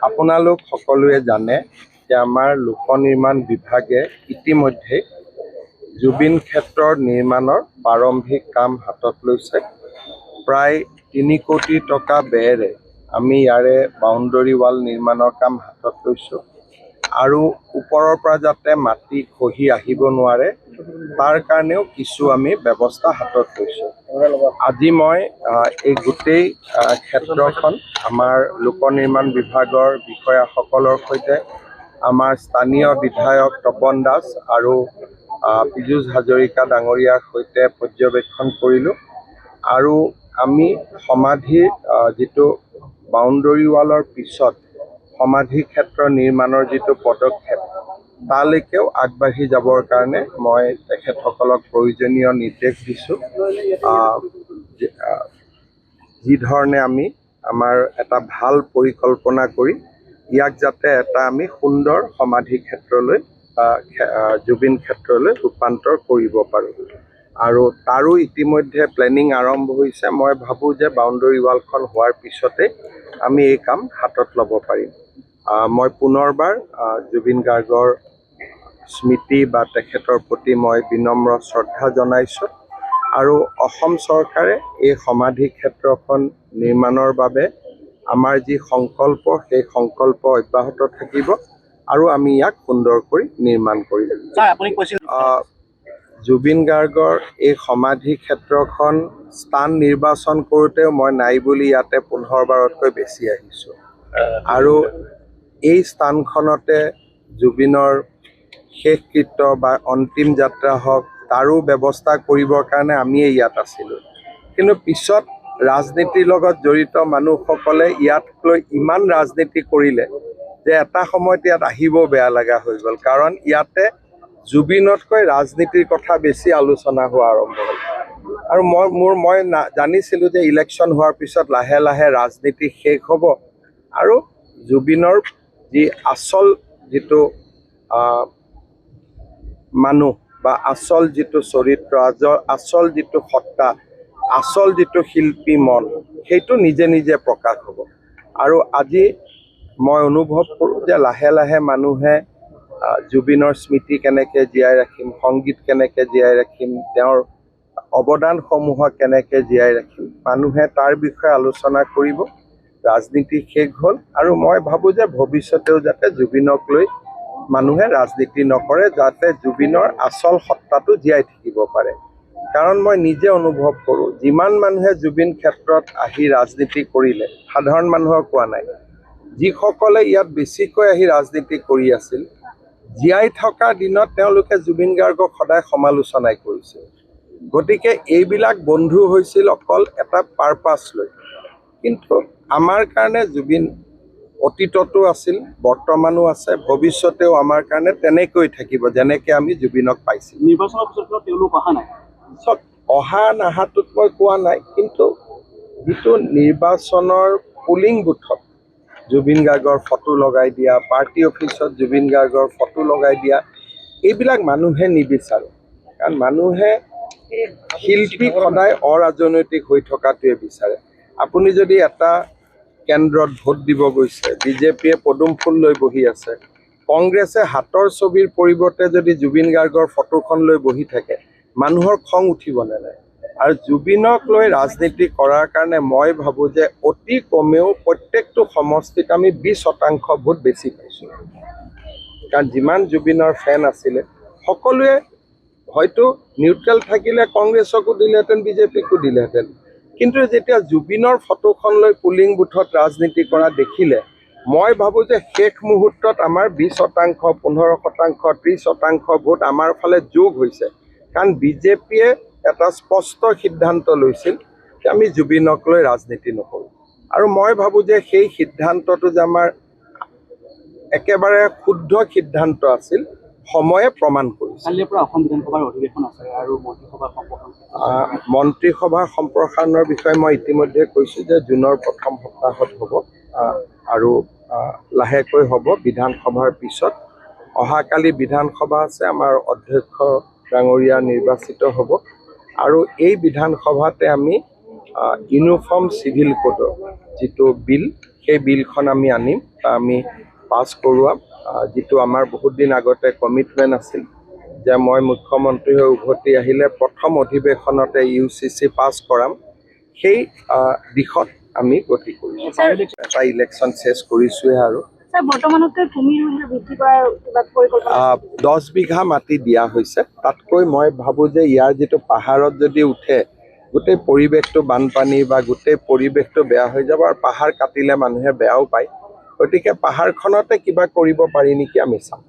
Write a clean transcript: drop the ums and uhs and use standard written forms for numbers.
আপোনালোক সকলোৱে জানে যে আমাৰ লোক নিৰ্মাণ বিভাগে ইতিমধ্যে জুবিন ক্ষেত্ৰৰ নিৰ্মাণৰ প্ৰাৰম্ভিক কাম হাতত লৈছে। প্ৰায় ৩ কোটি টকা ব্যয়েৰে আমি ইয়াৰে বাউণ্ডৰী ৱাল নিৰ্মাণৰ কাম হাতত লৈছোঁ আৰু ওপৰৰ পৰা যাতে মাটি খহি আহিব নোৱাৰে তাৰ কাৰণেও কিছু আমি ব্যৱস্থা হাতত লৈছোঁ। আজি মই এই গোটেই ক্ষেত্ৰখন আমাৰ লোক নিৰ্মাণ বিভাগৰ বিষয়াসকলৰ সৈতে আমাৰ স্থানীয় বিধায়ক তপন দাস আৰু পীযুষ হাজৰিকা ডাঙৰীয়াৰ সৈতে পৰ্যবেক্ষণ কৰিলোঁ আৰু আমি সমাধিৰ যিটো বাউণ্ডৰী ৱালৰ পিছত সমাধি ক্ষেত্ৰ নিৰ্মাণৰ যিটো পদক্ষেপ তালৈকেও আগবাঢ়ি যাবৰ কাৰণে মই তেখেতসকলক প্ৰয়োজনীয় নিৰ্দেশ দিছোঁ। যি ধৰণে আমি আমাৰ এটা ভাল পৰিকল্পনা কৰি ইয়াক যাতে এটা আমি সুন্দৰ সমাধি ক্ষেত্ৰলৈ জুবিন ক্ষেত্ৰলৈ ৰূপান্তৰ কৰিব পাৰোঁ আৰু তাৰো ইতিমধ্যে প্লেনিং আৰম্ভ হৈছে। মই ভাবোঁ যে বাউণ্ডৰী ৱালখন হোৱাৰ পিছতে আমি এই কাম হাতত ল'ব পাৰিম। মই পুনৰবাৰ জুবিন গাৰ্গৰ স্মৃতি বা তেখেতৰ প্ৰতি মই বিনম্ৰ শ্ৰদ্ধা জনাইছোঁ আৰু অসম চৰকাৰে এই সমাধি ক্ষেত্ৰখন নিৰ্মাণৰ বাবে আমাৰ যি সংকল্প সেই সংকল্প অব্যাহত থাকিব আৰু আমি ইয়াক সুন্দৰকৈ নিৰ্মাণ কৰিম। জুবিন গাৰ্গৰ এই সমাধি ক্ষেত্ৰখন স্থান নিৰ্বাচন কৰোঁতেও মই নাই বুলি ইয়াতে 15 বাৰতকৈ বেছি আহিছোঁ আৰু এই স্থানখনতে জুবিনৰ শেষকৃত্য বা অন্তিম যাত্ৰা হওক তাৰো ব্যৱস্থা কৰিবৰ কাৰণে আমিয়ে ইয়াত আছিলোঁ। কিন্তু পিছত ৰাজনীতিৰ লগত জড়িত মানুহসকলে ইয়াক লৈ ইমান ৰাজনীতি কৰিলে যে এটা সময়ত ইয়াত আহিব বেয়া লগা হৈ গ'ল, কাৰণ ইয়াতে জুবিনতকৈ ৰাজনীতিৰ কথা বেছি আলোচনা হোৱা আৰম্ভ হ'ল আৰু মই জানিছিলোঁ যে ইলেকশ্যন হোৱাৰ পিছত লাহে লাহে ৰাজনীতি শেষ হ'ব আৰু জুবিনৰ যি আচল যিটো মানুহ বা আচল যিটো চৰিত্ৰ, আচল যিটো সত্তা, আচল যিটো শিল্পী মন সেইটো নিজে নিজে প্ৰকাশ হ'ব। আৰু আজি মই অনুভৱ কৰোঁ যে লাহে লাহে মানুহে জুবিনৰ স্মৃতি কেনেকৈ জীয়াই ৰাখিম, সংগীত কেনেকৈ জীয়াই ৰাখিম, তেওঁৰ অৱদানসমূহক কেনেকৈ জীয়াই ৰাখিম, মানুহে তাৰ বিষয়ে আলোচনা কৰিব। ৰাজনীতি শেষ হ'ল আৰু মই ভাবোঁ যে ভৱিষ্যতেও যাতে জুবিনক লৈ মানুহে ৰাজনীতি নকৰে, যাতে জুবিনৰ আচল সত্তাটো জীয়াই থাকিব পাৰে। কাৰণ মই নিজে অনুভৱ কৰোঁ যিমান মানুহে জুবিন ক্ষেত্ৰত আহি ৰাজনীতি কৰিলে, সাধাৰণ মানুহক কোৱা নাই, যিসকলে ইয়াত বেছিকৈ আহি ৰাজনীতি কৰি আছিল জীয়াই থকা দিনত তেওঁলোকে জুবিন গাৰ্গক সদায় সমালোচনাই কৰিছিল। গতিকে এইবিলাক বন্ধু হৈছিল অকল এটা পাৰপাছ লৈ। কিন্তু আমাৰ কাৰণে জুবিন অতীততো আছিল, বৰ্তমানো আছে, ভৱিষ্যতেও আমাৰ কাৰণে তেনেকৈ থাকিব যেনেকৈ আমি জুবিনক পাইছিলোঁ। নিৰ্বাচনৰ পিছত তেওঁলোক অহা নাই, অহা নাহাটোত মই কোৱা নাই, কিন্তু যিটো নিৰ্বাচনৰ পুলিং বুথত জুবিন গাৰ্গৰ ফটো লগাই দিয়া, পাৰ্টি অফিচত জুবিন গাৰ্গৰ ফটো লগাই দিয়া, এইবিলাক মানুহে নিবিচাৰে। কাৰণ মানুহে শিল্পীক সদায় অৰাজনৈতিক হৈ থকাটোৱে বিচাৰে। আপুনি যদি এটা কেন্দ্ৰত ভোট দিব গৈছে, বিজেপিয়ে পদুম ফুল লৈ বহি আছে, কংগ্ৰেছে হাতৰ ছবিৰ পৰিৱৰ্তে যদি জুবিন গাৰ্গৰ ফটোখন লৈ বহি থাকে, মানুহৰ খং উঠিবনে নাই? আৰু জুবিনক লৈ ৰাজনীতি কৰাৰ কাৰণে মই ভাবোঁ যে অতি কমেও প্ৰত্যেকটো সমষ্টিত আমি 20% ভোট বেছি পাইছোঁ। কাৰণ যিমান জুবিনৰ ফেন আছিলে সকলোৱে হয়তো নিউট্ৰেল থাকিলে কংগ্ৰেছকো দিলেহেঁতেন, বিজেপিকো দিলেহেঁতেন, কিন্তু যেতিয়া জুবিনৰ ফটোখন লৈ পুলিং বুথত ৰাজনীতি কৰা দেখিলে মই ভাবোঁ যে শেষ মুহূৰ্তত আমাৰ 20%, 15%, 30% ভোট আমাৰ ফালে যোগ হৈছে। কাৰণ বিজেপিয়ে এটা স্পষ্ট সিদ্ধান্ত লৈছিল যে আমি জুবিনক লৈ ৰাজনীতি নকৰোঁ আৰু মই ভাবোঁ যে সেই সিদ্ধান্তটো যে আমাৰ একেবাৰে শুদ্ধ সিদ্ধান্ত আছিল সময়ে প্ৰমাণ কৰিছে। কালিৰ পৰা অসম বিধানসভাৰ অধিৱেশন আছে আৰু মন্ত্ৰীসভাৰ সম্প্ৰসাৰণৰ বিষয়ে মই ইতিমধ্যে কৈছোঁ যে জুনৰ প্ৰথম সপ্তাহত হ'ব আৰু লাহেকৈ হ'ব বিধানসভাৰ পিছত। অহাকালি বিধানসভা আছে, আমাৰ অধ্যক্ষ ডাঙৰীয়া নিৰ্বাচিত হ'ব আৰু এই বিধানসভাতে আমি ইউনিফৰ্ম চিভিল কোডৰ যিটো বিল সেই বিলখন আমি আনিম বা আমি পাছ কৰোৱাম, যিটো আমাৰ বহুত দিন আগতে কমিটমেণ্ট আছিল যে মই মুখ্যমন্ত্ৰী হৈ উভতি আহিলে প্ৰথম অধিৱেশনতে UCC পাছ কৰাম। সেই দিশত আমি গতি কৰিছোঁ। এটা ইলেকশ্যন চেছ কৰিছোঁহে আৰু স্যাৰ বৰ্তমানতে ভূমি বৃদ্ধি কৰাৰ কিবা পৰিকল্পনা 10 বিঘা মাটি দিয়া হৈছে। তাতকৈ মই ভাবোঁ যে ইয়াৰ যিটো পাহাৰত যদি উঠে গোটেই পৰিৱেশটো বানপানী বা গোটেই পৰিৱেশটো বেয়া হৈ যাব, আৰু পাহাৰ কাটিলে মানুহে বেয়াও পায়। গতিকে পাহাৰখনতে কিবা কৰিব পাৰি নেকি আমি চাম।